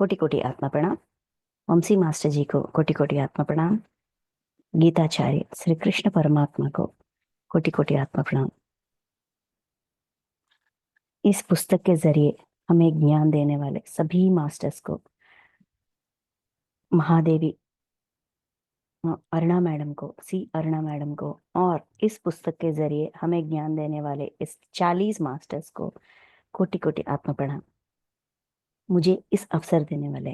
कोटि कोटि आत्मा प्रणाम। वंशी मास्टर जी को कोटि कोटि आत्मा प्रणाम। गीताचार्य श्री कृष्ण परमात्मा को कोटि कोटि आत्मा प्रणाम। इस पुस्तक के जरिए हमें ज्ञान देने वाले सभी मास्टर्स को, महादेवी अरुणा मैडम को, सी अरुणा मैडम को, और इस पुस्तक के जरिए हमें ज्ञान देने वाले इस 40 मास्टर्स को कोटि कोटि आत्मा प्रणाम। मुझे इस अवसर देने वाले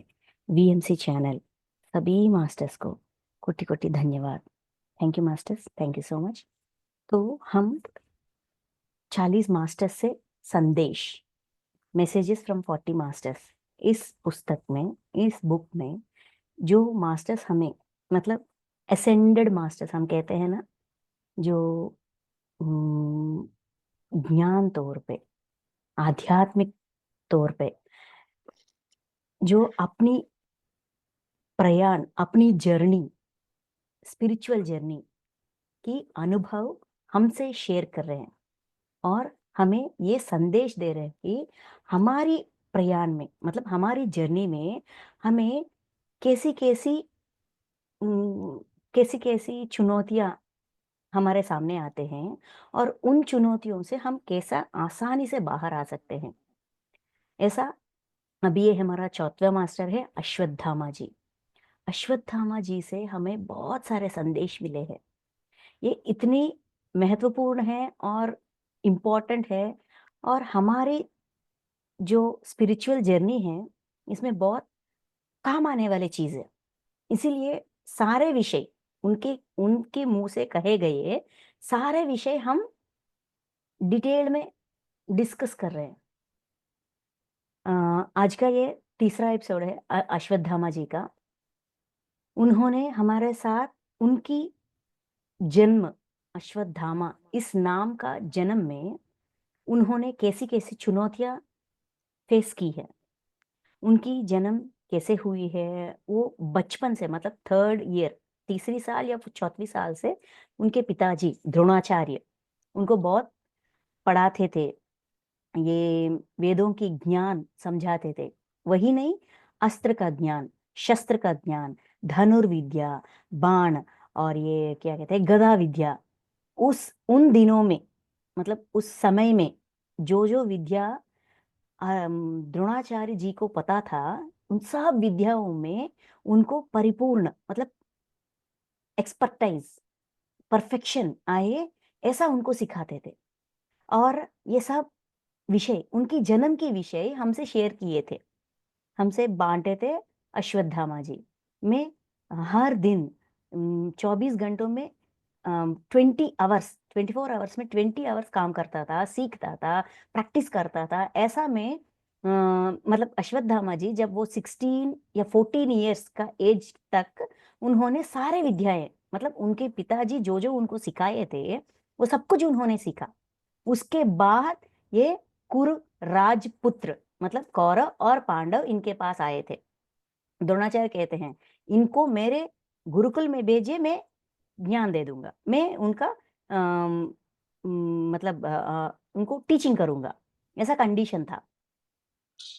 वीएमसी चैनल सभी मास्टर्स को कोटि कोटि धन्यवाद। Thank you masters, thank you so much. तो हम 40 मास्टर्स से संदेश, मैसेजेस फ्रॉम 40 मास्टर्स, इस पुस्तक में, इस बुक में जो मास्टर्स हमें, मतलब असेंडेड मास्टर्स हम कहते हैं ना, जो ज्ञान तौर पे, आध्यात्मिक तौर पे, जो अपनी प्रयाण, अपनी जर्नी, स्पिरिचुअल जर्नी की अनुभव हमसे शेयर कर रहे हैं और हमें ये संदेश दे रहे हैं कि हमारी प्रयाण में, मतलब हमारी जर्नी में, हमें कैसी कैसी कैसी कैसी चुनौतियां हमारे सामने आते हैं और उन चुनौतियों से हम कैसा आसानी से बाहर आ सकते हैं। ऐसा अभी ये हमारा 4वां मास्टर है अश्वत्थामा जी। अश्वत्थामा जी से हमें बहुत सारे संदेश मिले हैं। ये इतनी महत्वपूर्ण है और इम्पोर्टेंट है, और हमारी जो स्पिरिचुअल जर्नी है इसमें बहुत काम आने वाली चीज है। इसीलिए सारे विषय उनके उनके मुंह से कहे गए सारे विषय हम डिटेल में डिस्कस कर रहे हैं। आज का ये तीसरा एपिसोड है अश्वत्थामा जी का। उन्होंने हमारे साथ उनकी जन्म, अश्वत्थामा इस नाम का जन्म में उन्होंने कैसी कैसी चुनौतियां फेस की है, उनकी जन्म कैसे हुई है, वो बचपन से, मतलब 3rd ईयर, तीसरी साल या 4वीं साल से उनके पिताजी द्रोणाचार्य उनको बहुत पढ़ाते थे, ये वेदों की ज्ञान समझाते थे। वही नहीं, अस्त्र का ज्ञान, शस्त्र का ज्ञान, धनुर्विद्या, बाण, और ये क्या कहते हैं, गदा विद्या। उस उन दिनों में, मतलब उस समय में जो जो विद्या द्रोणाचार्य जी को पता था, उन सब विद्याओं में उनको परिपूर्ण, मतलब एक्सपर्टाइज, परफेक्शन आए, ऐसा उनको सिखाते थे। और ये सब विषय, उनकी जन्म के विषय हमसे शेयर किए थे, हमसे बांटे थे अश्वत्थामा जी। मैं हर दिन 24 घंटों में 24 आवर्स में 20 आवर्स काम करता था, सीखता था, प्रैक्टिस करता था। ऐसा में मतलब अश्वत्थामा जी जब वो 16 या 14 ईयर्स का एज तक उन्होंने सारे विद्याएं, मतलब उनके पिताजी जो जो उनको सिखाए थे वो सब कुछ उन्होंने सीखा। उसके बाद ये कुरु राजपुत्र, मतलब कौरव और पांडव इनके पास आए थे। द्रोणाचार्य कहते हैं इनको मेरे गुरुकुल में भेजिए, मैं ज्ञान दे दूंगा, मैं उनका मतलब उनको टीचिंग करूंगा, ऐसा कंडीशन था।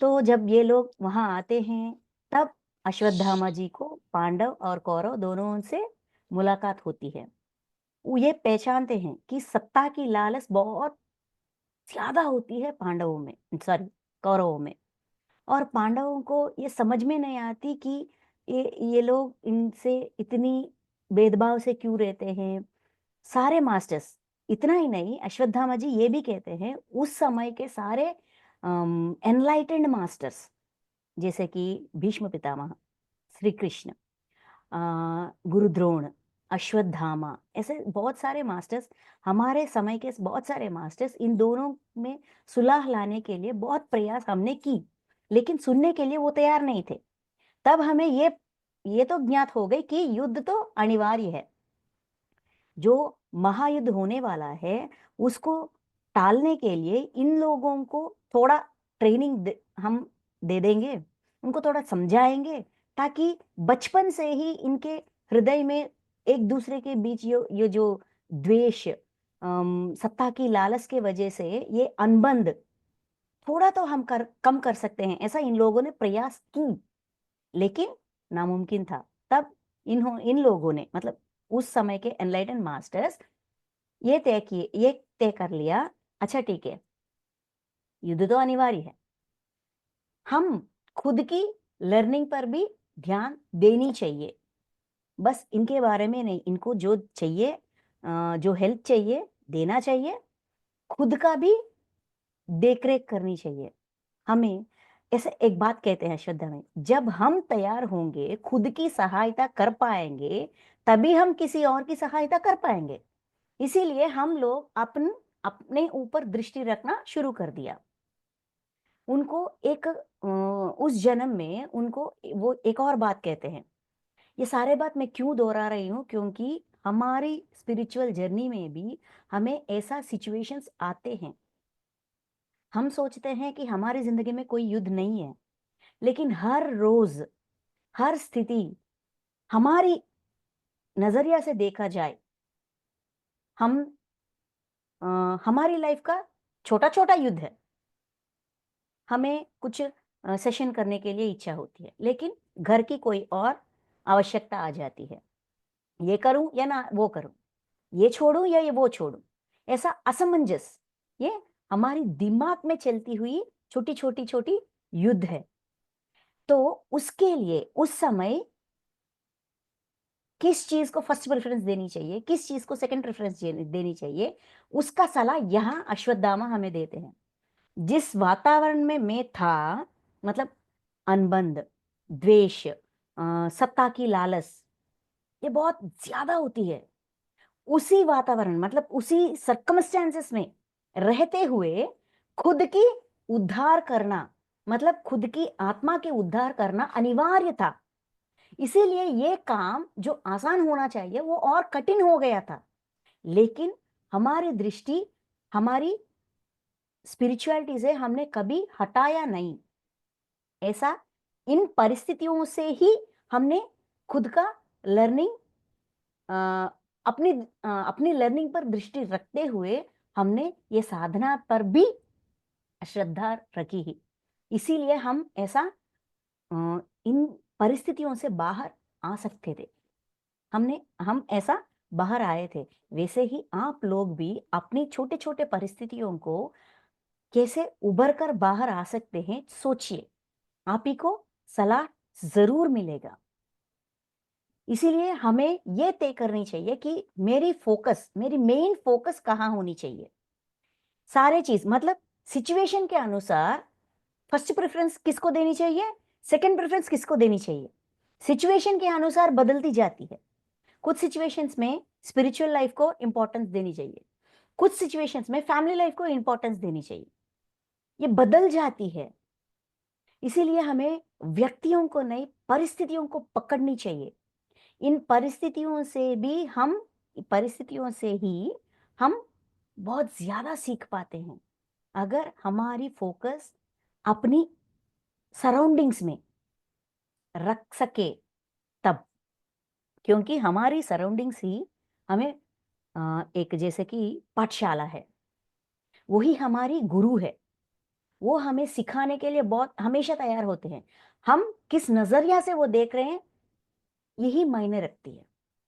तो जब ये लोग वहां आते हैं तब अश्वत्थामा जी को पांडव और कौरव दोनों से मुलाकात होती है। वो ये पहचानते हैं कि सत्ता की लालच बहुत ज्यादा होती है पांडवों में, सॉरी, कौरवों में। और पांडवों को ये समझ में नहीं आती कि ये लोग इनसे इतनी भेदभाव से क्यों रहते हैं। सारे मास्टर्स, इतना ही नहीं, अश्वत्थामा जी ये भी कहते हैं उस समय के सारे एनलाइटेंड मास्टर्स, जैसे कि भीष्म पितामह, श्री कृष्ण, गुरु द्रोण, अश्वत्थामा, ऐसे बहुत सारे मास्टर्स, हमारे समय के बहुत सारे मास्टर्स, इन दोनों में सुलह लाने के लिए बहुत प्रयास हमने की, लेकिन सुनने के लिए वो तैयार नहीं थे। तब हमें ये तो ज्ञात हो गई कि युद्ध तो अनिवार्य है, जो महायुद्ध होने वाला है उसको टालने के लिए इन लोगों को थोड़ा हम दे देंगे, उनको थोड़ा समझाएंगे, ताकि बचपन से ही इनके हृदय में एक दूसरे के बीच ये जो द्वेष, सत्ता की लालच के वजह से ये अनबंध थोड़ा तो हम कम कर सकते हैं। ऐसा इन लोगों ने प्रयास की। लेकिन नामुमकिन था। तब इन लोगों ने, मतलब उस समय के एनलाइटन मास्टर्स, ये तय कर लिया, अच्छा ठीक है, युद्ध तो अनिवार्य है, हम खुद की लर्निंग पर भी ध्यान देनी चाहिए। बस इनके बारे में नहीं, इनको जो चाहिए, जो हेल्प चाहिए देना चाहिए, खुद का भी देखरेख करनी चाहिए। हमें ऐसे एक बात कहते हैं श्रद्धा में, जब हम तैयार होंगे, खुद की सहायता कर पाएंगे, तभी हम किसी और की सहायता कर पाएंगे। इसीलिए हम लोग अपने ऊपर दृष्टि रखना शुरू कर दिया। उनको उस जन्म में उनको वो एक और बात कहते हैं। ये सारे बात मैं क्यों दोहरा रही हूँ, क्योंकि हमारी स्पिरिचुअल जर्नी में भी हमें ऐसा सिचुएशंस आते हैं। हम सोचते हैं कि हमारी जिंदगी में कोई युद्ध नहीं है, लेकिन हर रोज, हर स्थिति, हमारी नजरिया से देखा जाए, हम हमारी लाइफ का छोटा छोटा युद्ध है। हमें कुछ सेशन करने के लिए इच्छा होती है, लेकिन घर की कोई और आवश्यकता आ जाती है, ये करूं या ना वो करूं, ये छोड़ूं या ये वो छोड़ूं, ऐसा असमंजस, ये हमारी दिमाग में चलती हुई छोटी छोटी छोटी युद्ध है। तो उसके लिए उस समय किस चीज को फर्स्ट प्रेफरेंस देनी चाहिए, किस चीज को सेकंड प्रेफरेंस देनी चाहिए, उसका सलाह यहाँ अश्वत्थामा हमें देते हैं। जिस वातावरण में मैं था, मतलब अनबंध, द्वेष, सत्ता की लालच, ये बहुत ज्यादा होती है। उसी वातावरण, मतलब उसी सर्कमस्टेंसेस में रहते हुए खुद की उद्धार करना, मतलब खुद की आत्मा के उद्धार करना अनिवार्य था। इसीलिए ये काम जो आसान होना चाहिए वो और कठिन हो गया था। लेकिन हमारी दृष्टि, हमारी स्पिरिचुअलिटी से हमने कभी हटाया नहीं। ऐसा इन परिस्थितियों से ही हमने खुद का लर्निंग, अपनी लर्निंग पर दृष्टि रखते हुए हमने ये साधना पर भी श्रद्धा रखी ही। इसीलिए हम ऐसा इन परिस्थितियों से बाहर आ सकते थे। हम ऐसा बाहर आए थे। वैसे ही आप लोग भी अपनी छोटे छोटे परिस्थितियों को कैसे उभर कर बाहर आ सकते हैं, सोचिए, आप ही को सलाह जरूर मिलेगा। इसीलिए हमें यह तय करनी चाहिए कि मेरी मेन फोकस कहाँ होनी चाहिए। सारे चीज, मतलब सिचुएशन के अनुसार फर्स्ट प्रेफरेंस किसको देनी चाहिए, सेकंड प्रेफरेंस किसको देनी चाहिए, सिचुएशन के अनुसार बदलती जाती है। कुछ सिचुएशंस में स्पिरिचुअल लाइफ को इंपॉर्टेंस देनी चाहिए, कुछ सिचुएशंस में फैमिली लाइफ को इंपॉर्टेंस देनी चाहिए, ये बदल जाती है। इसीलिए हमें व्यक्तियों को नहीं, परिस्थितियों को पकड़नी चाहिए। इन परिस्थितियों से ही हम बहुत ज्यादा सीख पाते हैं, अगर हमारी फोकस अपनी सराउंडिंग्स में रख सके तब। क्योंकि हमारी सराउंडिंग्स ही हमें, एक जैसे कि पाठशाला है, वही हमारी गुरु है, वो हमें सिखाने के लिए बहुत हमेशा तैयार होते हैं। हम किस नजरिया से वो देख रहे हैं, यही मायने रखती है।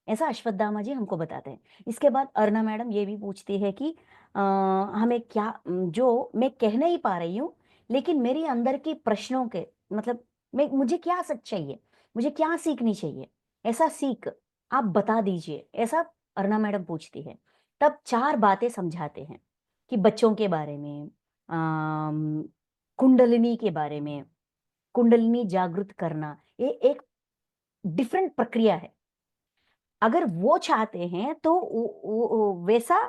ऐसा अश्वत्थामा जी हमको बताते हैं। इसके बाद अर्ना मैडम ये भी पूछती है कि हमें क्या, जो मैं कह नहीं पा रही हूँ, लेकिन मेरी अंदर की प्रश्नों के, मतलब मुझे क्या सच चाहिए, मुझे क्या सीखनी चाहिए, ऐसा सीख आप बता दीजिए, ऐसा अर्ना मैडम पूछती है। तब चार बातें समझाते हैं कि बच्चों के बारे में, कुंडलिनी के बारे में, कुंडलिनी जागृत करना, ये एक डिफरेंट प्रक्रिया है। अगर वो चाहते हैं तो वैसा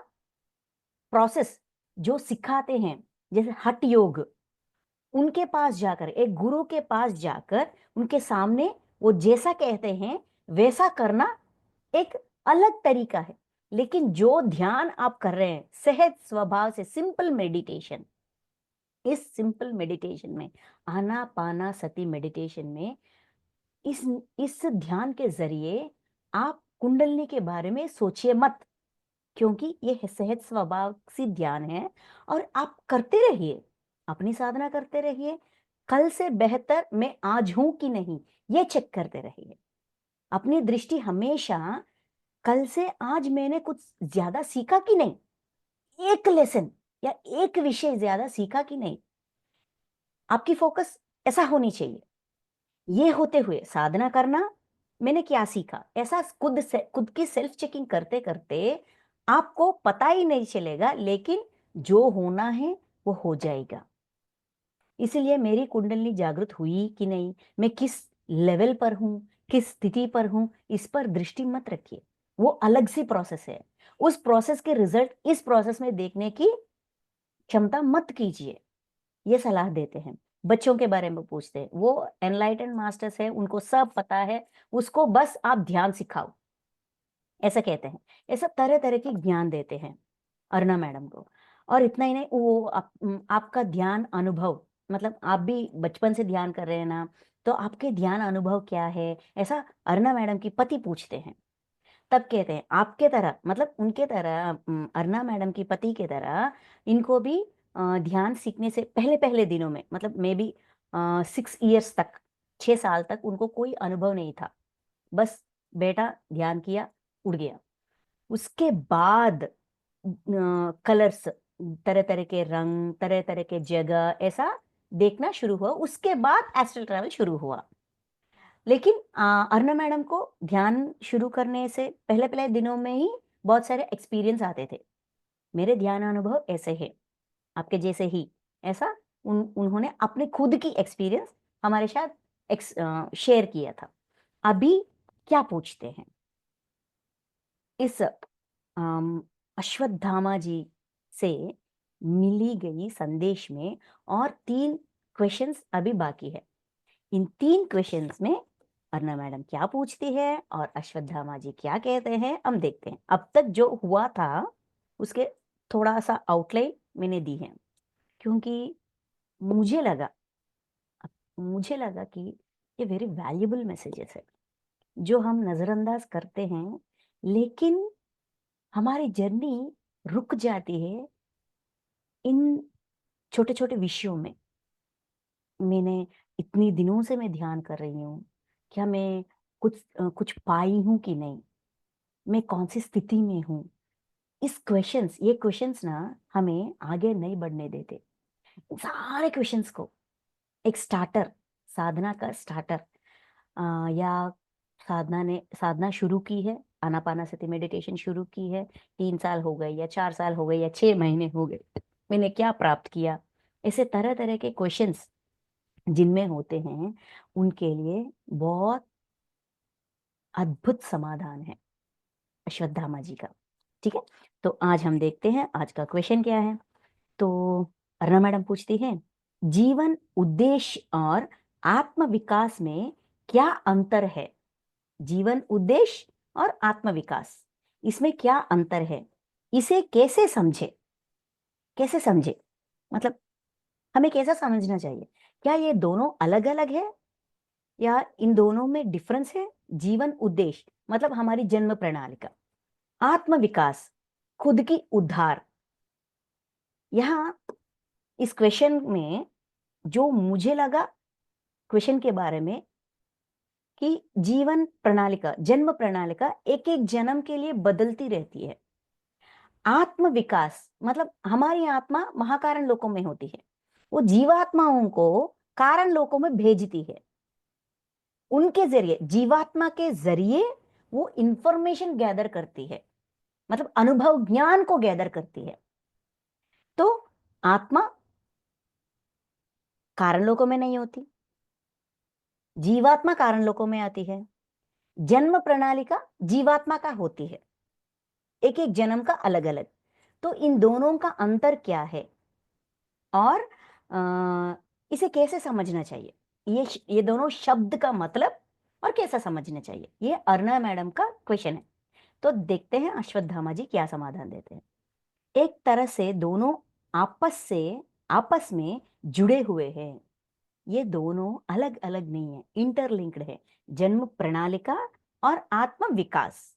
प्रोसेस जो सिखाते हैं, जैसे हठ योग, उनके पास जाकर, एक गुरु के पास जाकर उनके सामने वो जैसा कहते हैं वैसा करना एक अलग तरीका है। लेकिन जो ध्यान आप कर रहे हैं सहज स्वभाव से, सिंपल मेडिटेशन, इस सिंपल मेडिटेशन में, आनापाना सती मेडिटेशन में, इस इस ध्यान के जरिए आप कुंडलिनी के बारे में सोचिए मत, क्योंकि ये सहज स्वभाव सी ध्यान है। और आप करते रहिए, अपनी साधना करते रहिए, कल से बेहतर मैं आज हूं कि नहीं, ये चेक करते रहिए। अपनी दृष्टि हमेशा कल से आज मैंने कुछ ज्यादा सीखा कि नहीं, एक लेसन या एक विषय ज्यादा सीखा कि नहीं, आपकी फोकस ऐसा होनी चाहिए। ये होते हुए साधना करना, मैंने क्या सीखा, ऐसा खुद की सेल्फ चेकिंग करते करते आपको पता ही नहीं चलेगा, लेकिन जो होना है वो हो जाएगा। इसीलिए मेरी कुंडलिनी जागृत हुई कि नहीं, मैं किस लेवल पर हूं, किस स्थिति पर हूं, इस पर दृष्टि मत रखिए। वो अलग सी प्रोसेस है। उस प्रोसेस के रिजल्ट इस प्रोसेस में देखने की क्षमता मत कीजिए। ये सलाह देते हैं। बच्चों के बारे में पूछते हैं, वो एनलाइटेंड मास्टर्स है, उनको सब पता है, उसको बस आप ध्यान सिखाओ, ऐसा कहते हैं। ऐसा तरह तरह के ज्ञान देते हैं अरुणा मैडम को। और इतना ही नहीं, वो आपका ध्यान अनुभव, मतलब आप भी बचपन से ध्यान कर रहे हैं ना, तो आपके ध्यान अनुभव क्या है, ऐसा अरुणा मैडम की पति पूछते हैं। तब कहते हैं आपके तरह, मतलब उनके तरह, अरुणा मैडम की पति के तरह इनको भी ध्यान सीखने से पहले पहले दिनों में, मतलब मे बी 6 इयर्स तक, 6 साल तक उनको कोई अनुभव नहीं था। बस बेटा ध्यान किया, उड़ गया। उसके बाद कलर्स, तरह तरह के रंग, तरह तरह के जगह, ऐसा देखना शुरू हुआ। उसके बाद एस्ट्रल ट्रैवल शुरू हुआ। लेकिन अरुणा मैडम को ध्यान शुरू करने से पहले पहले दिनों में ही बहुत सारे एक्सपीरियंस आते थे। मेरे ध्यान अनुभव ऐसे है, आपके जैसे ही, ऐसा उन्होंने अपने खुद की एक्सपीरियंस हमारे साथ शेयर किया था। अभी क्या पूछते हैं इस अश्वत्थामा जी से मिली गई संदेश में, और 3 क्वेश्चंस अभी बाकी है। इन 3 क्वेश्चंस में अर्ना मैडम क्या पूछती है और अश्वत्थामा जी क्या कहते हैं, हम देखते हैं। अब तक जो हुआ था उसके थोड़ा सा आउटलाइन मैंने दी है, क्योंकि मुझे लगा मुझे लगा कि ये वेरी वैल्यूबल मैसेजेस है जो हम नजरअंदाज करते हैं, लेकिन हमारी जर्नी रुक जाती है इन छोटे छोटे विषयों में। मैंने इतनी दिनों से मैं ध्यान कर रही हूँ, क्या मैं कुछ पाई हूं कि नहीं, मैं कौन सी स्थिति में हूँ। ये क्वेश्चंस ना हमें आगे नहीं बढ़ने देते। इन सारे क्वेश्चंस को एक स्टार्टर, साधना का स्टार्टर, या साधना शुरू की है, आनापानासति मेडिटेशन शुरू की है, 3 साल हो गए या 4 साल हो गए या 6 महीने हो गए, मैंने क्या प्राप्त किया, ऐसे तरह तरह के क्वेश्चंस जिनमें होते हैं, उनके लिए बहुत अद्भुत समाधान है अश्वत्थामा जी का। ठीक है, तो आज हम देखते हैं आज का क्वेश्चन क्या है। तो अर्णा मैडम पूछती है, जीवन उद्देश्य और आत्म विकास में क्या अंतर है। जीवन उद्देश्य और आत्म विकास, इसमें क्या अंतर है, इसे कैसे समझे, कैसे समझे, मतलब हमें कैसा समझना चाहिए। क्या ये दोनों अलग अलग है या इन दोनों में डिफरेंस है। जीवन उद्देश्य मतलब हमारी जन्म प्रणाली का, आत्म विकास खुद की उद्धार। यहाँ इस क्वेश्चन में जो मुझे लगा क्वेश्चन के बारे में, कि जीवन प्रणालिका, जन्म प्रणालिका एक एक जन्म के लिए बदलती रहती है। आत्म विकास मतलब हमारी आत्मा महाकारण लोकों में होती है, वो जीवात्माओं को कारण लोकों में भेजती है। उनके जरिए, जीवात्मा के जरिए वो इंफॉर्मेशन गैदर करती है, मतलब अनुभव ज्ञान को गैदर करती है। तो आत्मा कारण लोकों में नहीं होती, जीवात्मा कारण लोकों में आती है। जन्म प्रणाली का जीवात्मा का होती है, एक एक जन्म का अलग अलग। तो इन दोनों का अंतर क्या है और इसे कैसे समझना चाहिए, ये दोनों शब्द का मतलब और कैसा समझना चाहिए, ये अर्णा मैडम का क्वेश्चन है। तो देखते हैं अश्वत्थामा जी क्या समाधान देते हैं। एक तरह से दोनों आपस में जुड़े हुए हैं, ये दोनों अलग अलग नहीं है, इंटरलिंक्ड है। जन्म प्रणालिका और आत्म विकास,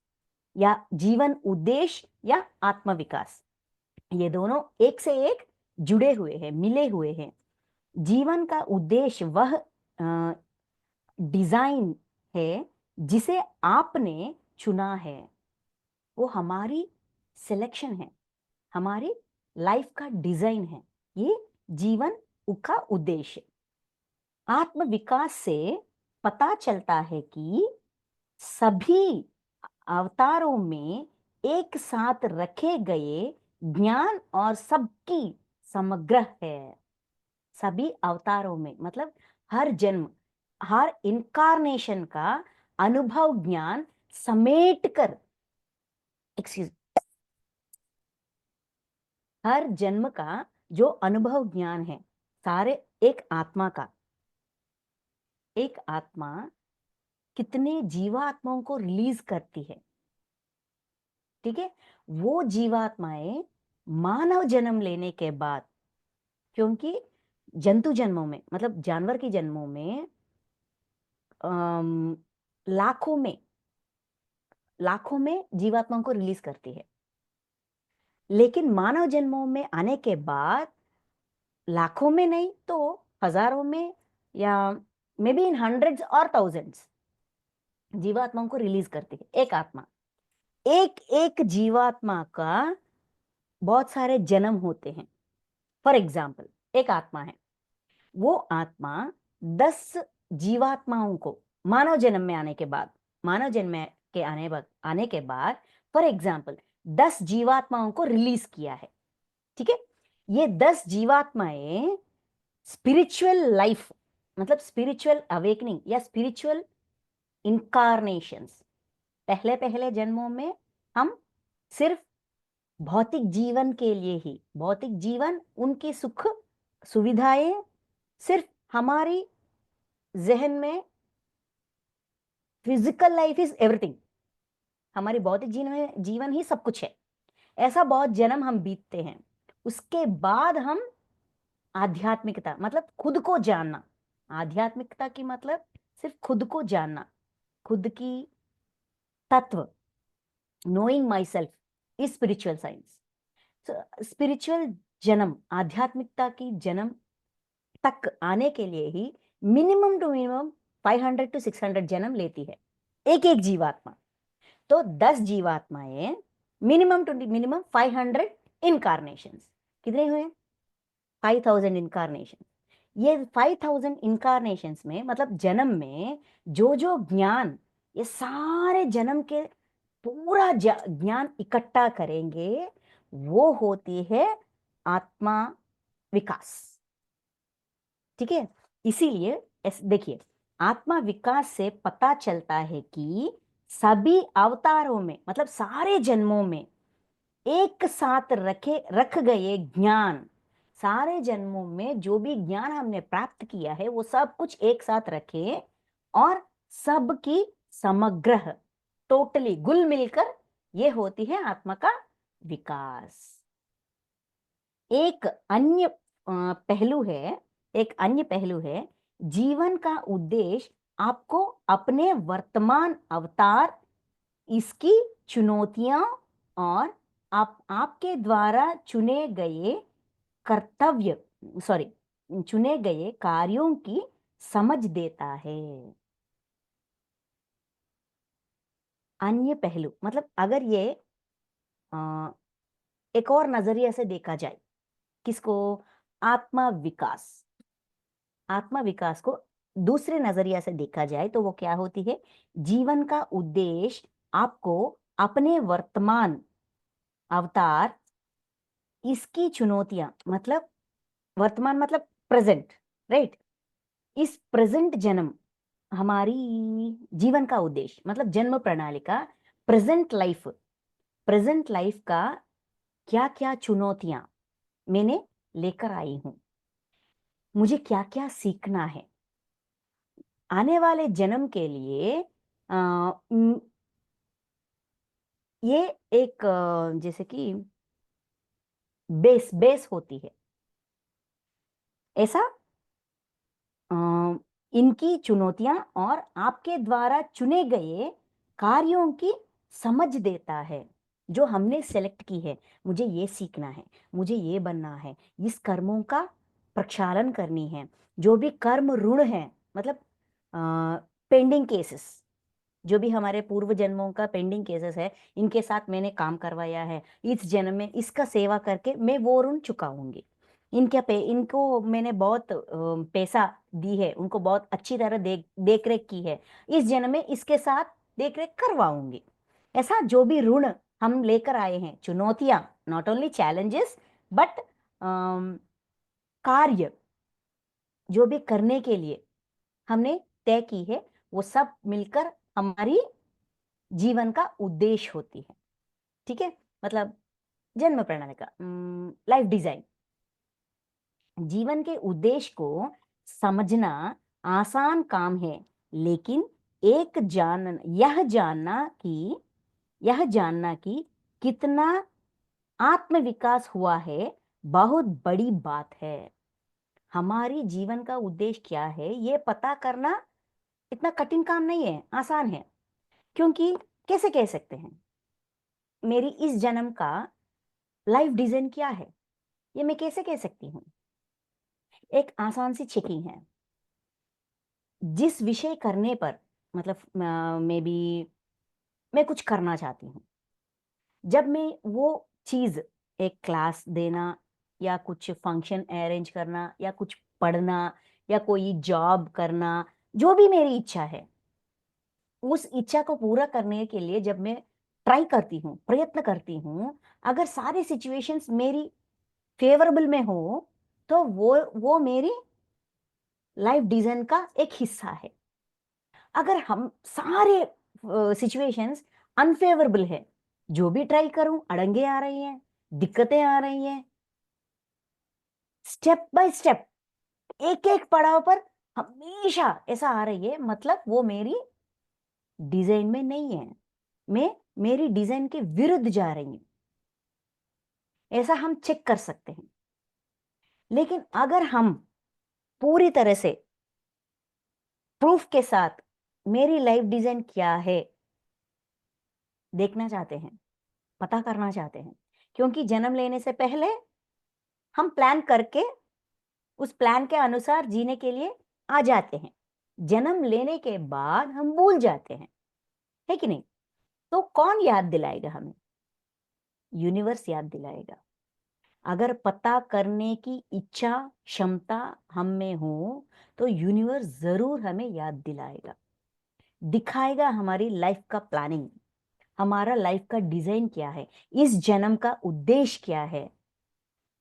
या जीवन उद्देश्य या आत्म विकास, ये दोनों एक से एक जुड़े हुए हैं, मिले हुए हैं। जीवन का उद्देश्य वह डिजाइन है जिसे आपने चुना है। वो हमारी सिलेक्शन है, हमारी लाइफ का डिजाइन है। ये जीवन का उद्देश्य। आत्म विकास से पता चलता है कि सभी अवतारों में एक साथ रखे गए ज्ञान और सबकी समग्र है। सभी अवतारों में मतलब हर जन्म, हर इनकारनेशन का अनुभव ज्ञान समेट कर, एक्सक्यूज, हर जन्म का जो अनुभव ज्ञान है सारे एक आत्मा का, एक आत्मा कितने जीवात्माओं को रिलीज करती है, ठीक है। वो जीवात्माएं मानव जन्म लेने के बाद, क्योंकि जंतु जन्मों में मतलब जानवर के जन्मों में लाखों में जीवात्माओं को रिलीज करती है, लेकिन मानव जन्मों में आने के बाद लाखों में नहीं तो हजारों में या मे बी इन हंड्रेड्स और थाउजेंड्स जीवात्माओं को रिलीज करती है एक आत्मा। एक एक जीवात्मा का बहुत सारे जन्म होते हैं। फॉर एग्जाम्पल, एक आत्मा है, वो आत्मा 10 जीवात्माओं को मानव जन्म में आने के बाद, मानव जन्म के आने के बाद फॉर एग्जाम्पल 10 जीवात्माओं को रिलीज किया है, ठीक है। ये 10 जीवात्माएं स्पिरिचुअल लाइफ मतलब स्पिरिचुअल अवेकनिंग या स्पिरिचुअल इनकारनेशंस, पहले पहले जन्मों में हम सिर्फ भौतिक जीवन के लिए ही, भौतिक जीवन उनकी सुख सुविधाएं सिर्फ हमारी जहन में, फिजिकल लाइफ इज एवरीथिंग, हमारी भौतिक जीवन ही सब कुछ है, ऐसा बहुत जन्म हम बीतते हैं। उसके बाद हम आध्यात्मिकता मतलब खुद को जानना, आध्यात्मिकता की मतलब सिर्फ खुद को जानना, खुद की तत्व, knowing my self is spiritual science. Spiritual जन्म, आध्यात्मिकता की जन्म तक आने के लिए ही मिनिमम टू मिनिमम 500 to 600 जन्म लेती है एक एक जीवात्मा। तो 10 जीवात्माएं मिनिमम टू मिनिमम 500 इनकारनेशन, कितने हुए? 5000 इनकारनेशन। ये 5000 इनकारनेशन में मतलब जन्म में जो जो ज्ञान ये सारे जन्म के पूरा ज्ञान इकट्ठा करेंगे, वो होती है आत्मा विकास, ठीक है। इसीलिए देखिए, आत्मा विकास से पता चलता है कि सभी अवतारों में मतलब सारे जन्मों में एक साथ रख गए ज्ञान, सारे जन्मों में जो भी ज्ञान हमने प्राप्त किया है वो सब कुछ एक साथ रखे और सबकी समग्र टोटली गुल मिलकर ये होती है आत्मा का विकास। एक अन्य पहलू है जीवन का उद्देश्य आपको अपने वर्तमान अवतार, इसकी चुनौतियां और आपके द्वारा चुने गए कार्यों की समझ देता है। अन्य पहलू मतलब अगर ये एक और नजरिए से देखा जाए, किसको? आत्मा विकास, आत्मा विकास को दूसरे नजरिया से देखा जाए तो वो क्या होती है? जीवन का उद्देश्य आपको अपने वर्तमान अवतार, इसकी चुनौतियां मतलब वर्तमान मतलब प्रेजेंट, राइट। इस प्रेजेंट जन्म, हमारी जीवन का उद्देश्य मतलब जन्म प्रणाली का प्रेजेंट लाइफ का क्या क्या चुनौतियां मैंने लेकर आई हूं, मुझे क्या क्या सीखना है आने वाले जन्म के लिए। ये एक जैसे कि बेस होती है ऐसा, इनकी चुनौतियां और आपके द्वारा चुने गए कार्यों की समझ देता है जो हमने सेलेक्ट की है। मुझे ये सीखना है, मुझे ये बनना है, इस कर्मों का प्रक्षालन करनी है, जो भी कर्म ऋण है, मतलब पेंडिंग केसेस, जो भी हमारे पूर्व जन्मों का पेंडिंग केसेस है, इनके साथ मैंने काम करवाया है, इस जन्म में इसका सेवा करके मैं वो ऋण चुकाऊंगी। इनको मैंने बहुत पैसा दी है, उनको बहुत अच्छी तरह देख रेख की है, इस जन्म में इसके साथ देख रेख करवाऊंगी। ऐसा जो भी ऋण हम लेकर आए हैं, चुनौतियां, नॉट ओनली चैलेंजेस बट कार्य जो भी करने के लिए हमने तय की है, वो सब मिलकर हमारी जीवन का उद्देश्य होती है। ठीक है, मतलब जन्म प्रणाली का लाइफ डिजाइन, जीवन के उद्देश्य को समझना आसान काम है, लेकिन यह जानना कि कितना आत्मविकास हुआ है, बहुत बड़ी बात है। हमारी जीवन का उद्देश्य क्या है, ये पता करना इतना कठिन काम नहीं है, आसान है। क्योंकि कैसे कह सकते हैं मेरी इस जन्म का लाइफ डिजाइन क्या है, ये मैं कैसे कह सकती हूँ? एक आसान सी चेकिंग है। जिस विषय करने पर, मतलब मे बी मैं कुछ करना चाहती हूँ, जब मैं वो चीज, एक क्लास देना या कुछ फंक्शन अरेंज करना या कुछ पढ़ना या कोई जॉब करना, जो भी मेरी इच्छा है, उस इच्छा को पूरा करने के लिए जब मैं ट्राई करती हूँ, प्रयत्न करती हूँ, अगर सारी सिचुएशंस मेरी फेवरेबल में हो, तो वो मेरी लाइफ डिजाइन का एक हिस्सा है। अगर हम सारे सिचुएशंस अनफेवरेबल है, जो भी ट्राई करूं अड़ंगे आ रही हैं, दिक्कतें आ रही हैं, स्टेप बाय स्टेप, एक एक पड़ाव पर हमेशा ऐसा आ रही है, मतलब वो मेरी डिजाइन में नहीं है, मैं मेरी डिजाइन के विरुद्ध जा रही हूं। ऐसा हम चेक कर सकते हैं। लेकिन अगर हम पूरी तरह से प्रूफ के साथ मेरी लाइफ डिजाइन क्या है देखना चाहते हैं, पता करना चाहते हैं, क्योंकि जन्म लेने से पहले हम प्लान करके उस प्लान के अनुसार जीने के लिए आ जाते हैं, जन्म लेने के बाद हम भूल जाते हैं, है कि नहीं? तो कौन याद दिलाएगा हमें? यूनिवर्स याद दिलाएगा। अगर पता करने की इच्छा, क्षमता हम में हो, तो यूनिवर्स जरूर हमें याद दिलाएगा, दिखाएगा हमारी लाइफ का प्लानिंग, हमारा लाइफ का डिजाइन क्या है, इस जन्म का उद्देश्य क्या है,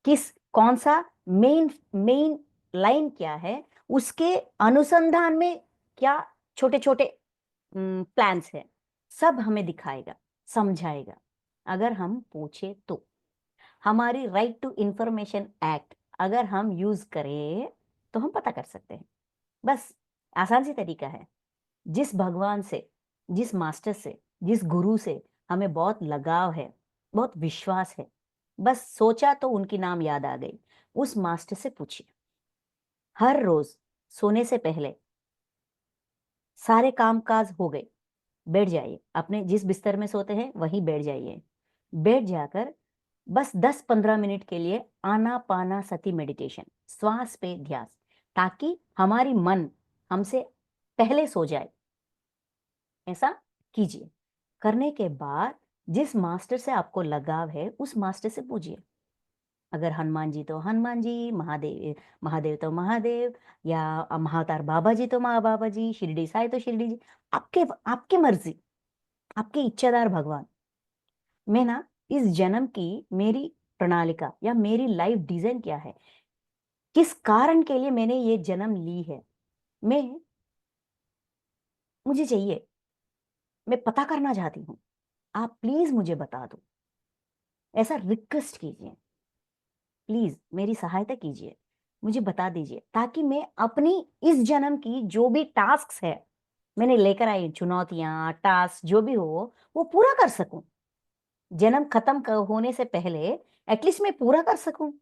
कौन सा मेन लाइन क्या है, उसके अनुसंधान में क्या छोटे छोटे प्लान्स है, सब हमें दिखाएगा, समझाएगा। अगर हम पूछे तो हमारी राइट टू इंफॉर्मेशन एक्ट अगर हम यूज करें तो हम पता कर सकते हैं। बस आसान सी तरीका है। जिस भगवान से, जिस मास्टर से, जिस गुरु से हमें बहुत लगाव है, बहुत विश्वास है, बस सोचा तो उनकी नाम याद आ गई, उस मास्टर से पूछिए। हर रोज सोने से पहले सारे काम काज हो गए, बैठ जाइए, अपने जिस बिस्तर में सोते हैं वहीं बैठ जाइए, बैठ जाकर बस 10-15 मिनट के लिए आनापाना सती मेडिटेशन, श्वास पे ध्यान, ताकि हमारी मन हमसे पहले सो जाए। ऐसा कीजिए। करने के बाद जिस मास्टर से आपको लगाव है उस मास्टर से पूछिए। अगर हनुमान जी तो हनुमान जी, महादेव महादेव तो महादेव, या महातार बाबा जी तो बाबा जी, शिरडी साई तो शिरडी जी, आपके आपकी मर्जी, आपके इच्छादार भगवान। मैं ना इस जन्म की मेरी प्रणालिका या मेरी लाइफ डिजाइन क्या है, किस कारण के लिए मैंने ये जन्म ली है, मैं मुझे चाहिए, मैं पता करना चाहती हूँ, आप प्लीज मुझे बता दो। ऐसा रिक्वेस्ट कीजिए, प्लीज मेरी सहायता कीजिए, मुझे बता दीजिए, ताकि मैं अपनी इस जन्म की जो भी टास्क है मैंने लेकर आई, चुनौतियां, टास्क जो भी हो, वो पूरा कर सकूं। जन्म खत्म होने से पहले एटलीस्ट मैं पूरा कर सकूं,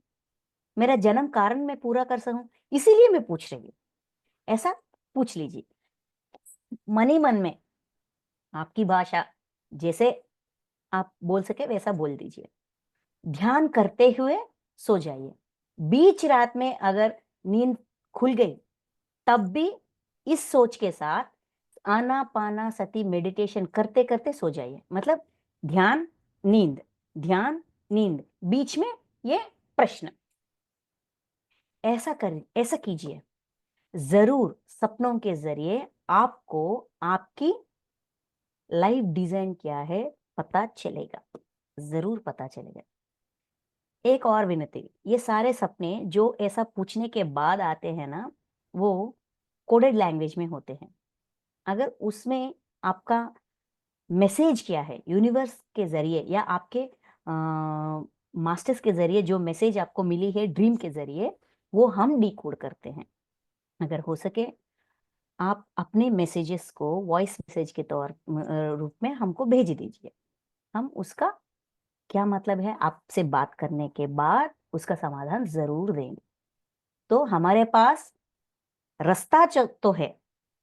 मेरा जन्म कारण मैं पूरा कर सकूं, इसीलिए मैं पूछ रही हूँ। ऐसा पूछ लीजिए मन ही मन में, आपकी भाषा जैसे आप बोल सके वैसा बोल दीजिए। ध्यान करते हुए सो जाइए। बीच रात में अगर नींद खुल गई, तब भी इस सोच के साथ आनापानासती मेडिटेशन करते करते सो जाइए। मतलब ध्यान नींद, ध्यान नींद, बीच में ये प्रश्न। ऐसा कीजिए, जरूर सपनों के जरिए आपको आपकी लाइफ डिजाइन क्या है पता चलेगा, जरूर पता चलेगा। एक और विनती, ये सारे सपने जो ऐसा पूछने के बाद आते हैं ना, वो कोडेड लैंग्वेज में होते हैं। अगर उसमें आपका मैसेज क्या है यूनिवर्स के जरिए या आपके मास्टर्स के जरिए, जो मैसेज आपको मिली है ड्रीम के जरिए, वो हम डिकोड करते हैं। अगर हो सके आप अपने मैसेजेस को वॉइस मैसेज के तौर रूप में हमको भेज दीजिए। हम उसका क्या मतलब है आपसे बात करने के बाद उसका समाधान जरूर देंगे। तो हमारे पास रास्ता तो है,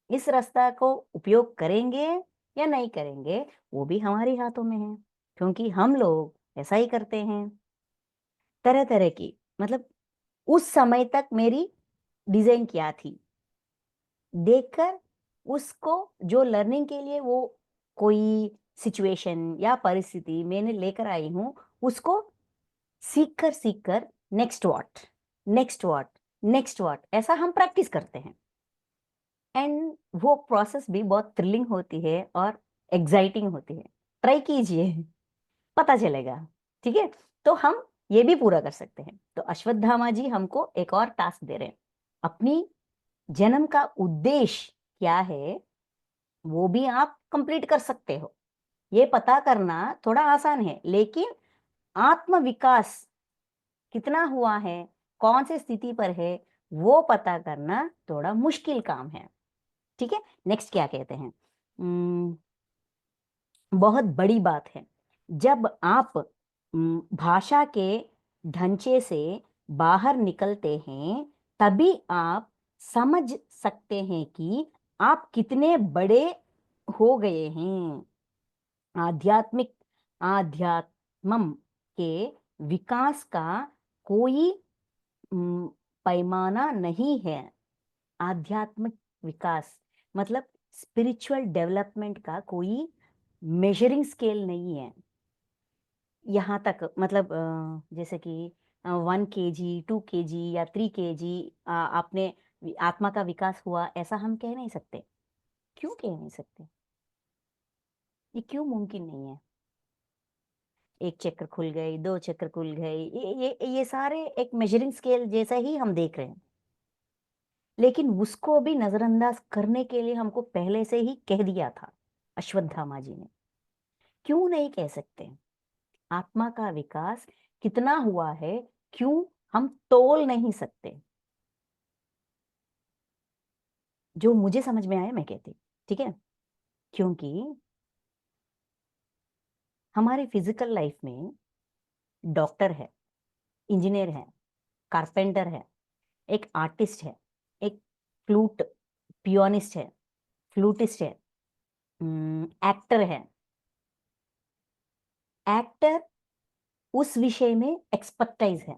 इस रास्ता को उपयोग करेंगे या नहीं करेंगे वो भी हमारे हाथों में है, क्योंकि हम लोग ऐसा ही करते हैं तरह तरह की। मतलब उस समय तक मेरी डिजाइन क्या थी, देखकर उसको जो लर्निंग के लिए वो कोई सिचुएशन या परिस्थिति मैंने लेकर आई हूं, उसको सीख कर next what, next what, next what, ऐसा हम प्रैक्टिस करते हैं। एंड वो प्रोसेस भी बहुत थ्रिलिंग होती है और एग्जाइटिंग होती है। ट्राई कीजिए, पता चलेगा। ठीक है, तो हम ये भी पूरा कर सकते हैं। तो अश्वत्थामा जी हमको एक और टास्क दे रहे हैं, अपनी जन्म का उद्देश्य क्या है वो भी आप कंप्लीट कर सकते हो। ये पता करना थोड़ा आसान है, लेकिन आत्म विकास कितना हुआ है, कौन से स्थिति पर है, वो पता करना थोड़ा मुश्किल काम है। ठीक है, नेक्स्ट क्या कहते हैं, बहुत बड़ी बात है जब आप भाषा के ढांचे से बाहर निकलते हैं, तभी आप समझ सकते हैं कि आप कितने बड़े हो गए हैं। आध्यात्मिक आध्यात्मम के विकास का कोई पैमाना नहीं है। आध्यात्मिक विकास मतलब स्पिरिचुअल डेवलपमेंट का कोई मेजरिंग स्केल नहीं है। यहाँ तक मतलब जैसे कि 1 kg 2 kg या 3 kg आपने आत्मा का विकास हुआ, ऐसा हम कह नहीं सकते। क्यों कह नहीं सकते? ये क्यों मुमकिन नहीं है? 1 चक्र खुल गई, 2 चक्र खुल गई, ये सारे एक मेजरिंग स्केल जैसा ही हम देख रहे हैं, लेकिन उसको भी नजरअंदाज करने के लिए हमको पहले से ही कह दिया था अश्वत्थामा जी ने। क्यों नहीं कह सकते? आत्मा का विकास कितना हुआ है, क्यों हम तोल नहीं सकते? जो मुझे समझ में आया मैं कहती, ठीक है? क्योंकि हमारे फिजिकल लाइफ में डॉक्टर है, इंजीनियर है, कारपेंटर है, एक आर्टिस्ट है, एक फ्लूट पियोनिस्ट है, फ्लूटिस्ट है, एक्टर है। एक्टर उस विषय में एक्सपर्टाइज है,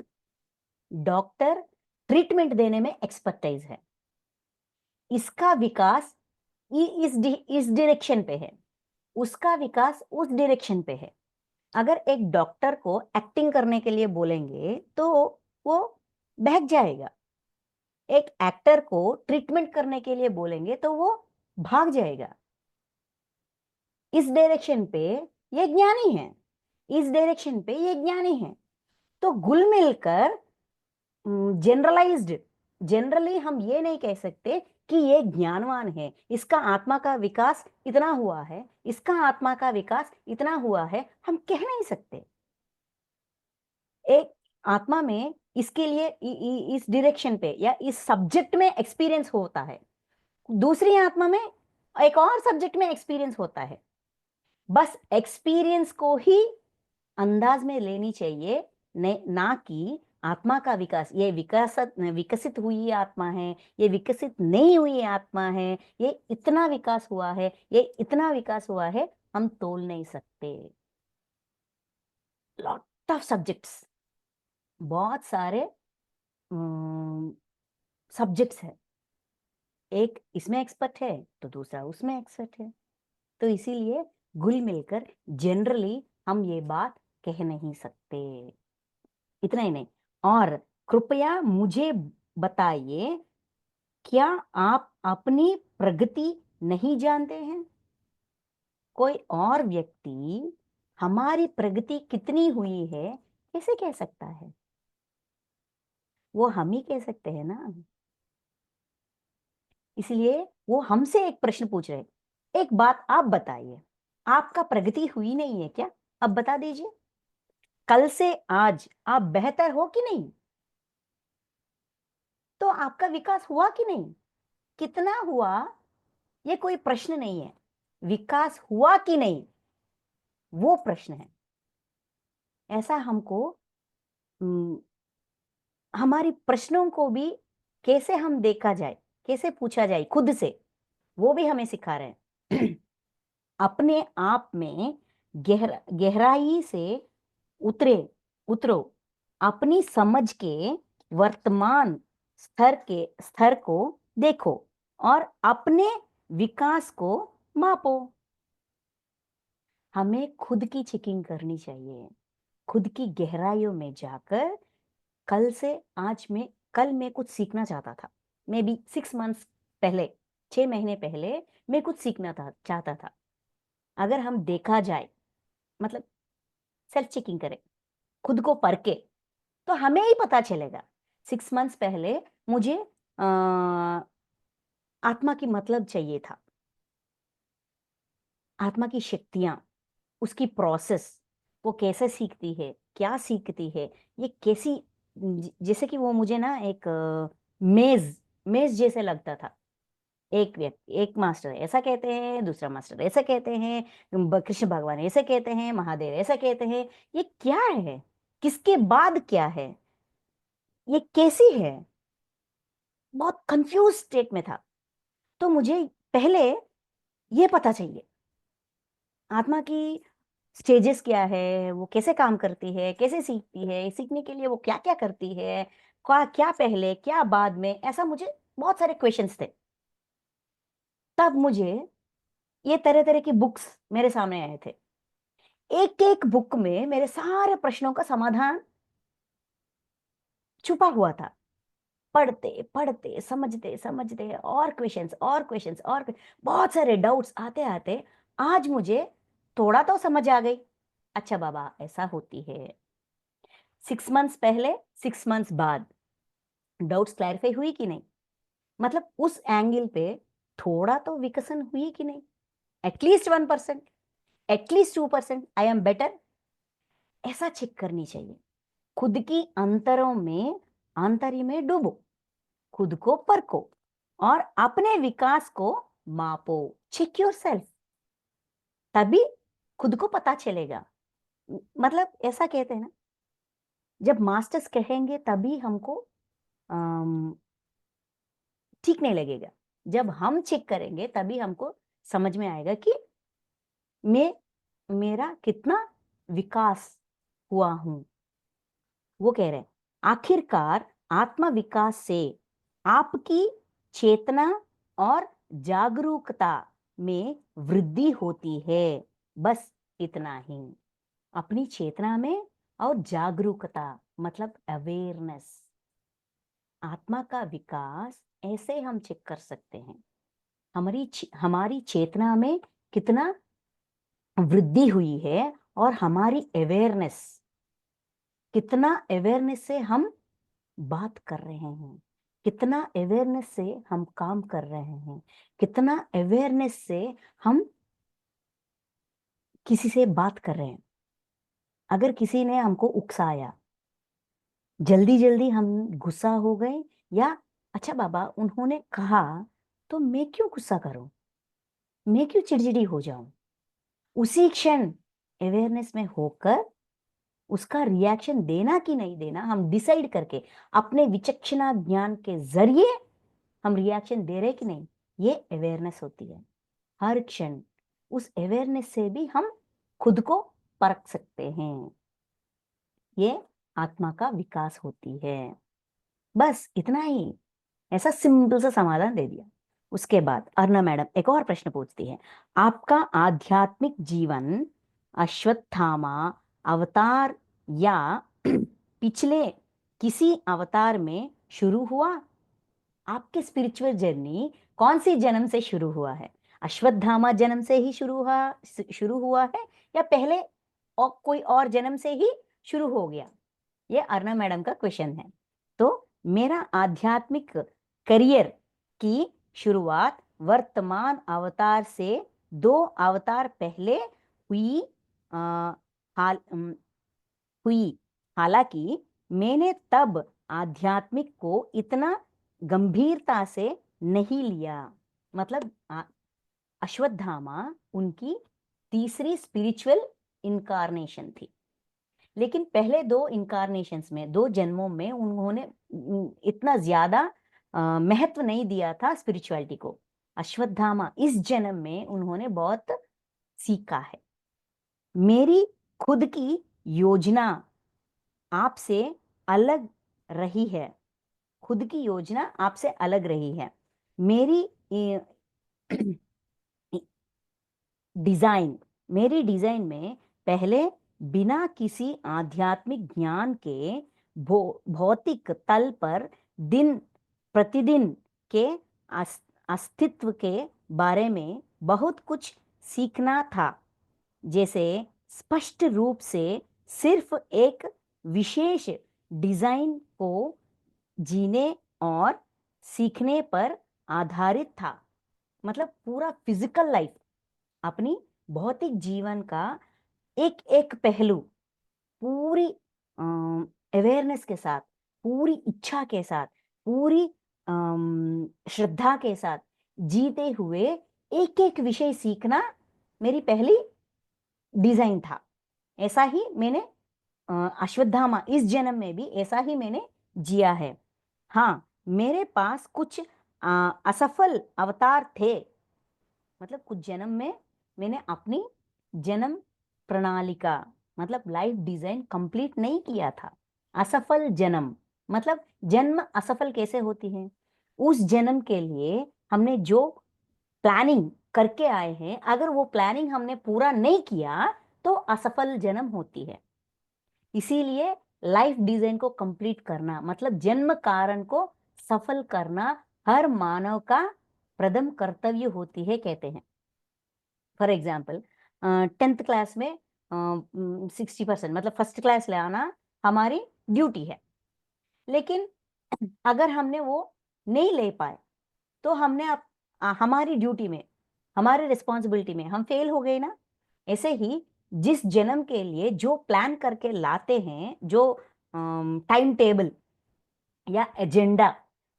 डॉक्टर ट्रीटमेंट देने में एक्सपर्टाइज है। इसका विकास इस डायरेक्शन पे है, उसका विकास उस डायरेक्शन पे है। अगर एक डॉक्टर को एक्टिंग करने के लिए बोलेंगे तो वो बहक जाएगा, एक एक्टर को ट्रीटमेंट करने के लिए बोलेंगे तो वो भाग जाएगा। इस डायरेक्शन पे ये ज्ञानी है, इस डायरेक्शन पे ये ज्ञानी है। तो घुल मिलकर जनरलाइज्ड, जनरली हम ये नहीं कह सकते कि ये ज्ञानवान है, इसका आत्मा का विकास इतना हुआ है, इसका आत्मा का विकास इतना हुआ है, हम कह नहीं सकते। एक आत्मा में इसके लिए इस डायरेक्शन पे या इस सब्जेक्ट में एक्सपीरियंस होता है, दूसरी आत्मा में एक और सब्जेक्ट में एक्सपीरियंस होता है। बस एक्सपीरियंस को ही अंदाज में लेनी चाहिए, ना कि आत्मा का विकास, ये विकसित हुई आत्मा है, ये विकसित नहीं हुई आत्मा है, ये इतना विकास हुआ है, ये इतना विकास हुआ है, हम तोल नहीं सकते। लॉट ऑफ सब्जेक्ट्स, बहुत सारे सब्जेक्ट्स है, एक इसमें एक्सपर्ट है तो दूसरा उसमें एक्सपर्ट है, तो इसीलिए घुल मिलकर जनरली हम ये बात कह नहीं सकते। इतना ही नहीं, और कृपया मुझे बताइए, क्या आप अपनी प्रगति नहीं जानते हैं? कोई और व्यक्ति हमारी प्रगति कितनी हुई है कैसे कह सकता है? वो हम ही कह सकते हैं ना। इसलिए वो हमसे एक प्रश्न पूछ रहे, एक बात आप बताइए, आपका प्रगति हुई नहीं है क्या? अब बता दीजिए, कल से आज आप बेहतर हो कि नहीं? तो आपका विकास हुआ कि नहीं? कितना हुआ ये कोई प्रश्न नहीं है, विकास हुआ कि नहीं वो प्रश्न है। ऐसा हमको हमारी प्रश्नों को भी कैसे हम देखा जाए, कैसे पूछा जाए खुद से, वो भी हमें सिखा रहे हैं। अपने आप में गहराई से उतरे उतरो, अपनी समझ के वर्तमान स्तर को देखो और अपने विकास को मापो। हमें खुद की चेकिंग करनी चाहिए, खुद की गहराइयों में जाकर। कल से आज में, कल मैं कुछ सीखना चाहता था, मे बी 6 मंथ्स पहले, 6 महीने पहले मैं कुछ सीखना चाहता था। अगर हम देखा जाए, मतलब सेल्फ चेकिंग करें, खुद को परखे, तो हमें ही पता चलेगा। 6 मंथ्स पहले मुझे आत्मा की मतलब चाहिए था, आत्मा की शक्तियां, उसकी प्रोसेस, वो कैसे सीखती है, क्या सीखती है, ये कैसी, जैसे कि वो मुझे ना एक मेज मेज जैसे लगता था। एक व्यक्ति, एक मास्टर ऐसा कहते हैं, दूसरा मास्टर ऐसा कहते हैं, कृष्ण भगवान ऐसे कहते हैं, महादेव ऐसा कहते हैं। ये क्या है, किसके बाद क्या है, ये कैसी है? बहुत कंफ्यूज स्टेट में था। तो मुझे पहले ये पता चाहिए, आत्मा की स्टेजेस क्या है, वो कैसे काम करती है, कैसे सीखती है, सीखने के लिए वो क्या क्या करती है, क्या क्या पहले क्या बाद में, ऐसा मुझे बहुत सारे क्वेश्चंस थे। तब मुझे ये तरह तरह की बुक्स मेरे सामने आए थे, एक एक बुक में मेरे सारे प्रश्नों का समाधान छुपा हुआ था। पढ़ते पढ़ते समझते समझते और क्वेश्चंस और क्वेश्चंस और बहुत सारे डाउट्स आते आते आज मुझे थोड़ा तो समझ आ गई। अच्छा बाबा, ऐसा होती है। 6 मंथ्स पहले, 6 मंथ्स बाद डाउट्स क्लैरिफाई हुई कि नहीं, मतलब उस एंगल पे थोड़ा तो विकसन हुई कि नहीं? At least 1%, at least 2%, I am better, ऐसा चेक करनी चाहिए। खुद की अंतरों में, आंतर्य में डूबो, खुद को परखो और अपने विकास को मापो। चेक योर सेल्फ, तभी खुद को पता चलेगा। मतलब ऐसा कहते हैं ना, जब मास्टर्स कहेंगे तभी हमको ठीक नहीं लगेगा, जब हम चेक करेंगे तभी हमको समझ में आएगा कि मैं, मेरा कितना विकास हुआ हूं। वो कह रहे हैं, आखिरकार आत्म विकास से आपकी चेतना और जागरूकता में वृद्धि होती है। बस इतना ही, अपनी चेतना में और जागरूकता, मतलब अवेयरनेस। आत्मा का विकास ऐसे हम चेक कर सकते हैं, हमारी चेतना में कितना वृद्धि हुई है और हमारी अवेयरनेस, कितना अवेयरनेस से हम बात कर रहे हैं, कितना अवेयरनेस से हम काम कर रहे हैं, कितना अवेयरनेस से हम किसी से बात कर रहे हैं। अगर किसी ने हमको उकसाया, जल्दी जल्दी हम गुस्सा हो गए, या अच्छा बाबा उन्होंने कहा तो मैं क्यों गुस्सा करूं, मैं क्यों चिड़चिड़ी हो जाऊं? उसी क्षण अवेयरनेस में होकर उसका रिएक्शन देना कि नहीं देना हम डिसाइड करके, अपने विचक्षणा ज्ञान के जरिए हम रिएक्शन दे रहे कि नहीं, ये अवेयरनेस होती है। हर क्षण उस अवेयरनेस से भी हम खुद को परख सकते हैं। ये आत्मा का विकास होती है। बस इतना ही, ऐसा सिंपल सा समाधान दे दिया। उसके बाद अर्ना मैडम एक और प्रश्न पूछती है, आपका आध्यात्मिक जीवन अश्वत्थामा अवतार या पिछले किसी अवतार में शुरू हुआ? आपकी स्पिरिचुअल जर्नी कौन सी जन्म से शुरू हुआ है? अश्वत्थामा जन्म से ही शुरू हुआ है या पहले और कोई और जन्म से ही शुरू हो गया? ये अर्ना मैडम का क्वेश्चन है। तो मेरा आध्यात्मिक करियर की शुरुआत वर्तमान अवतार से 2 अवतार पहले हुई। हाल हुई हालांकि मैंने तब आध्यात्मिक को इतना गंभीरता से नहीं लिया। मतलब अश्वत्थामा उनकी तीसरी स्पिरिचुअल इनकारनेशन थी, लेकिन पहले 2 इनकारनेशंस में 2 जन्मों में उन्होंने इतना ज्यादा महत्व नहीं दिया था स्पिरिचुअलिटी को। अश्वत्थामा इस जन्म में उन्होंने बहुत सीखा है। मेरी खुद की योजना आपसे अलग रही है। खुद की योजना आपसे अलग रही है। मेरी डिजाइन में पहले बिना किसी आध्यात्मिक ज्ञान के भौतिक तल पर दिन प्रतिदिन के अस्तित्व के बारे में बहुत कुछ सीखना था। जैसे स्पष्ट रूप से सिर्फ एक विशेष डिजाइन को जीने और सीखने पर आधारित था। मतलब पूरा फिजिकल लाइफ, अपनी भौतिक जीवन का एक एक पहलू पूरी अवेयरनेस के साथ, पूरी इच्छा के साथ, पूरी श्रद्धा के साथ जीते हुए एक एक विषय सीखना मेरी पहली डिजाइन था। ऐसा ही मैंने अश्वत्थामा इस जन्म में भी ऐसा ही मैंने जिया है। हाँ, मेरे पास कुछ असफल अवतार थे। मतलब कुछ जन्म में मैंने अपनी जन्म प्रणालिका मतलब लाइफ डिजाइन कंप्लीट नहीं किया था। असफल जन्म मतलब जन्म असफल कैसे होती है? उस जन्म के लिए हमने जो प्लानिंग करके आए हैं, अगर वो प्लानिंग हमने पूरा नहीं किया तो असफल जन्म होती है। इसीलिए लाइफ डिजाइन को कंप्लीट करना मतलब जन्म कारण को सफल करना हर मानव का प्रथम कर्तव्य होती है, कहते हैं। फॉर एग्जाम्पल 10th क्लास में 60% मतलब फर्स्ट क्लास ले आना हमारी ड्यूटी है, लेकिन अगर हमने वो नहीं ले पाए तो हमने हमारी ड्यूटी में, हमारी रिस्पॉन्सिबिलिटी में हम फेल हो गए ना। ऐसे ही जिस जन्म के लिए जो प्लान करके लाते हैं, जो टाइम टेबल या एजेंडा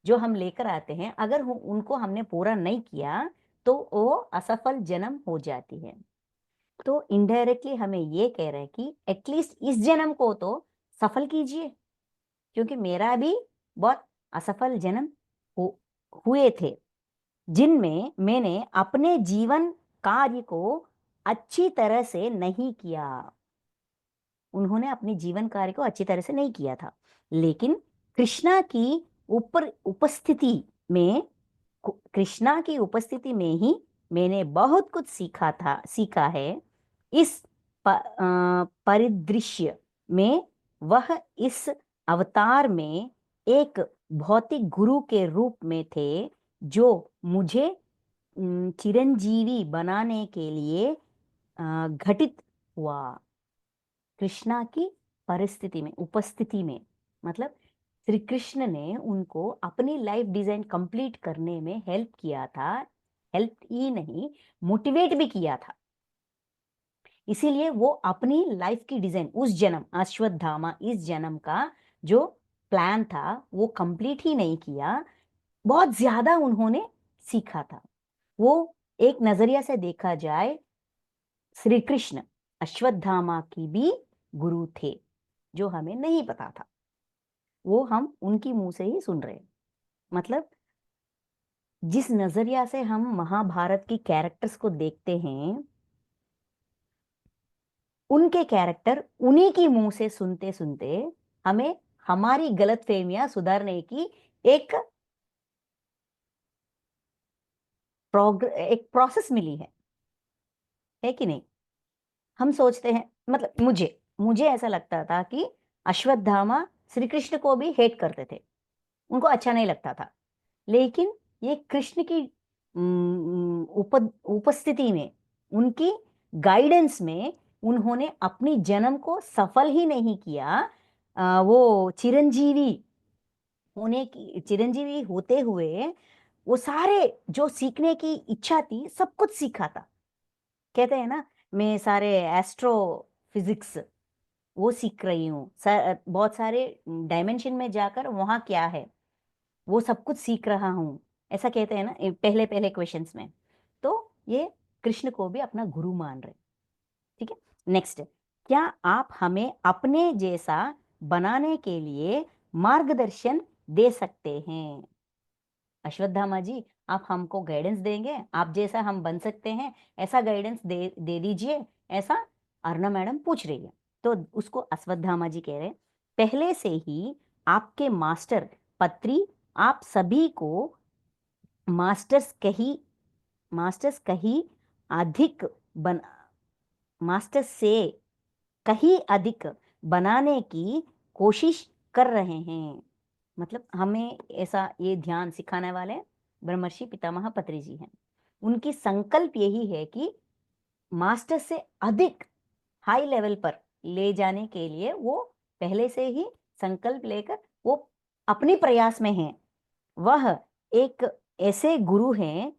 जो हम लेकर आते हैं, अगर उनको हमने पूरा नहीं किया तो वो असफल जन्म हो जाती है। तो इनडायरेक्टली हमें ये कह रहे हैं कि एटलीस्ट इस जन्म को तो सफल कीजिए, क्योंकि मेरा भी बहुत असफल जन्म हुए थे जिनमें मैंने अपने जीवन कार्य को अच्छी तरह से नहीं किया। उन्होंने अपने जीवन कार्य को अच्छी तरह से नहीं किया था, लेकिन कृष्णा की उपस्थिति में कृष्णा की उपस्थिति में ही मैंने बहुत कुछ सीखा है। इस परिदृश्य में वह इस अवतार में एक भौतिक गुरु के रूप में थे जो मुझे चिरंजीवी बनाने के लिए घटित हुआ। कृष्णा की परिस्थिति में, उपस्थिति में, मतलब श्री कृष्ण ने उनको अपनी लाइफ डिजाइन कंप्लीट करने में हेल्प किया था। हेल्प ही नहीं, मोटिवेट भी किया था। इसीलिए वो अपनी लाइफ की डिजाइन उस जन्म अश्वत्थामा इस जन्म का जो प्लान था वो कंप्लीट ही नहीं किया, बहुत ज्यादा उन्होंने सीखा था। वो एक नजरिया से देखा जाए श्री कृष्ण अश्वत्थामा की भी गुरु थे, जो हमें नहीं पता था। वो हम उनकी मुंह से ही सुन रहे। मतलब जिस नजरिया से हम महाभारत की कैरेक्टर्स को देखते हैं, उनके कैरेक्टर उन्हीं की मुंह से सुनते सुनते हमें हमारी गलतफहमियां सुधारने की एक एक प्रोसेस मिली है कि नहीं? हम सोचते हैं, मतलब मुझे ऐसा लगता था कि अश्वत्थामा श्री कृष्ण को भी हेट करते थे, उनको अच्छा नहीं लगता था। लेकिन ये कृष्ण की उपस्थिति में, उनकी गाइडेंस में उन्होंने अपनी जन्म को सफल ही नहीं किया, वो चिरंजीवी होते हुए वो सारे जो सीखने की इच्छा थी सब कुछ सीखा था। कहते हैं ना, मैं सारे एस्ट्रो फिजिक्स वो सीख रही हूँ, बहुत सारे डायमेंशन में जाकर वहां क्या है वो सब कुछ सीख रहा हूँ, ऐसा कहते हैं ना पहले पहले क्वेश्चंस में। तो ये कृष्ण को भी अपना गुरु मान रहे। ठीक है, नेक्स्ट, क्या आप हमें अपने जैसा बनाने के लिए मार्गदर्शन दे सकते हैं? अश्वत्थामा जी, आप हमको गाइडेंस देंगे, आप जैसा हम बन सकते हैं ऐसा गाइडेंस दे दीजिए, ऐसा अर्ना मैडम पूछ रही है। तो उसको अश्वत्थामा जी कह रहे हैं, पहले से ही आपके मास्टर पत्री आप सभी को मास्टर्स कहीं अधिक बन मास्टर्स से कहीं अधिक बनाने की कोशिश कर रहे हैं। मतलब हमें ऐसा ये ध्यान सिखाने वाले ब्रह्मर्षि पितामह पत्री जी हैं। उनकी संकल्प यही है कि मास्टर से अधिक हाई लेवल पर ले जाने के लिए वो पहले से ही संकल्प लेकर वो अपने प्रयास में हैं। वह एक ऐसे गुरु हैं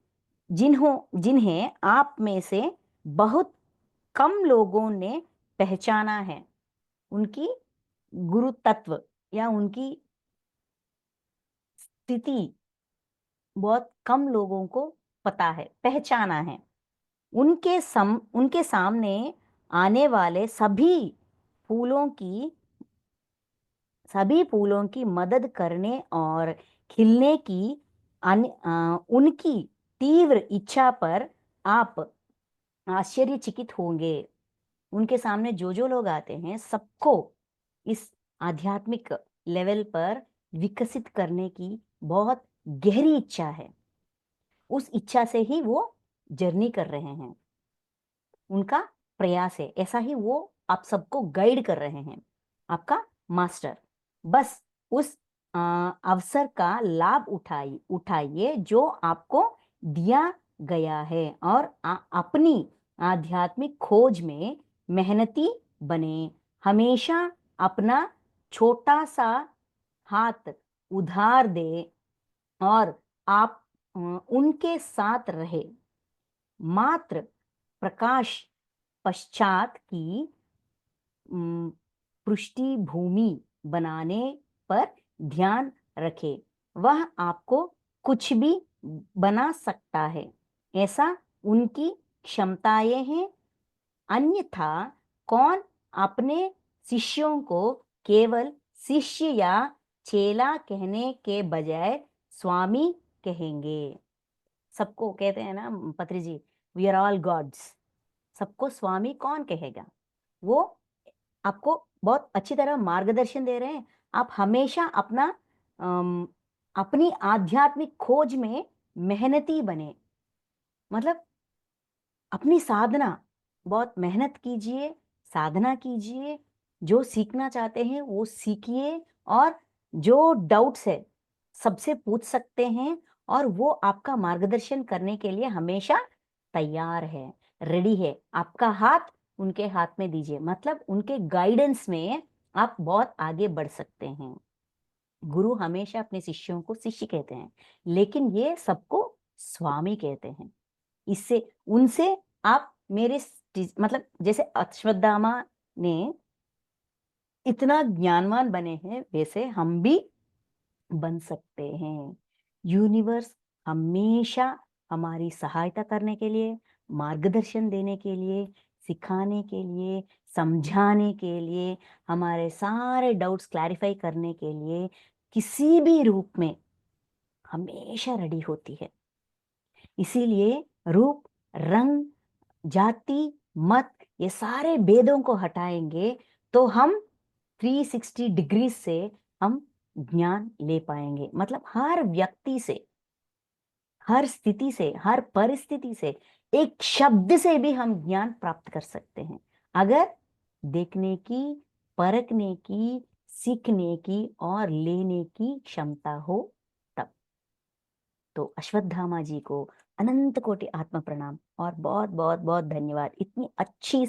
जिन्हें आप में से बहुत कम लोगों ने पहचाना है। उनकी गुरु तत्व या उनकी स्थिति बहुत कम लोगों को पता है, पहचाना है। उनके सामने आने वाले फूलों की सभी फूलों की मदद करने और खिलने की उनकी तीव्र इच्छा पर आप आश्चर्यचकित होंगे। उनके सामने जो लोग आते हैं सबको इस आध्यात्मिक लेवल पर विकसित करने की बहुत गहरी इच्छा है। उस इच्छा से ही वो जर्नी कर रहे हैं, उनका प्रयास है, ऐसा ही वो आप सबको गाइड कर रहे हैं, आपका मास्टर। बस उस अवसर का लाभ उठाइए जो आपको दिया गया है और अपनी आध्यात्मिक खोज में मेहनती बने। हमेशा अपना छोटा सा हाथ उधार दे और आप उनके साथ रहे। मात्र प्रकाश पश्चात की पृष्ठभूमि बनाने पर ध्यान रखें। वह आपको कुछ भी बना सकता है, ऐसा उनकी क्षमताएं हैं। अन्यथा कौन अपने शिष्यों को केवल शिष्य या चेला कहने के बजाय स्वामी कहेंगे? सबको कहते हैं ना पत्री जी, वी आर ऑल गॉड्स, सबको स्वामी कौन कहेगा? वो आपको बहुत अच्छी तरह मार्गदर्शन दे रहे हैं। आप हमेशा अपनी आध्यात्मिक खोज में मेहनती बने, मतलब अपनी साधना, बहुत मेहनत कीजिए, साधना कीजिए, जो सीखना चाहते हैं वो सीखिए, और जो डाउट्स है सबसे पूछ सकते हैं, और वो आपका मार्गदर्शन करने के लिए हमेशा तैयार है, रेडी है। आपका हाथ उनके हाथ में दीजिए, मतलब उनके गाइडेंस में आप बहुत आगे बढ़ सकते हैं। गुरु हमेशा अपने शिष्यों को शिष्य कहते हैं, लेकिन ये सबको स्वामी कहते हैं। इससे उनसे आप मतलब जैसे अश्वत्थामा ने इतना ज्ञानवान बने हैं, वैसे हम भी बन सकते हैं। यूनिवर्स हमेशा हमारी सहायता करने के लिए, मार्गदर्शन देने के लिए, सिखाने के लिए, समझाने के लिए, हमारे सारे डाउट्स क्लैरिफाई करने के लिए किसी भी रूप में हमेशा रेडी होती है। इसीलिए रूप, रंग, जाति, मत, ये सारे भेदों को हटाएंगे तो हम 360 डिग्री से हम ज्ञान ले पाएंगे। मतलब हर व्यक्ति से हर स्थिति से, हर परिस्थिति से, एक शब्द से भी हम ज्ञान प्राप्त कर सकते हैं अगर देखने की, परखने की, सीखने की और लेने की क्षमता हो तब। तो अश्वत्थामा जी को अनंत कोटि आत्म प्रणाम और बहुत बहुत बहुत धन्यवाद इतनी अच्छी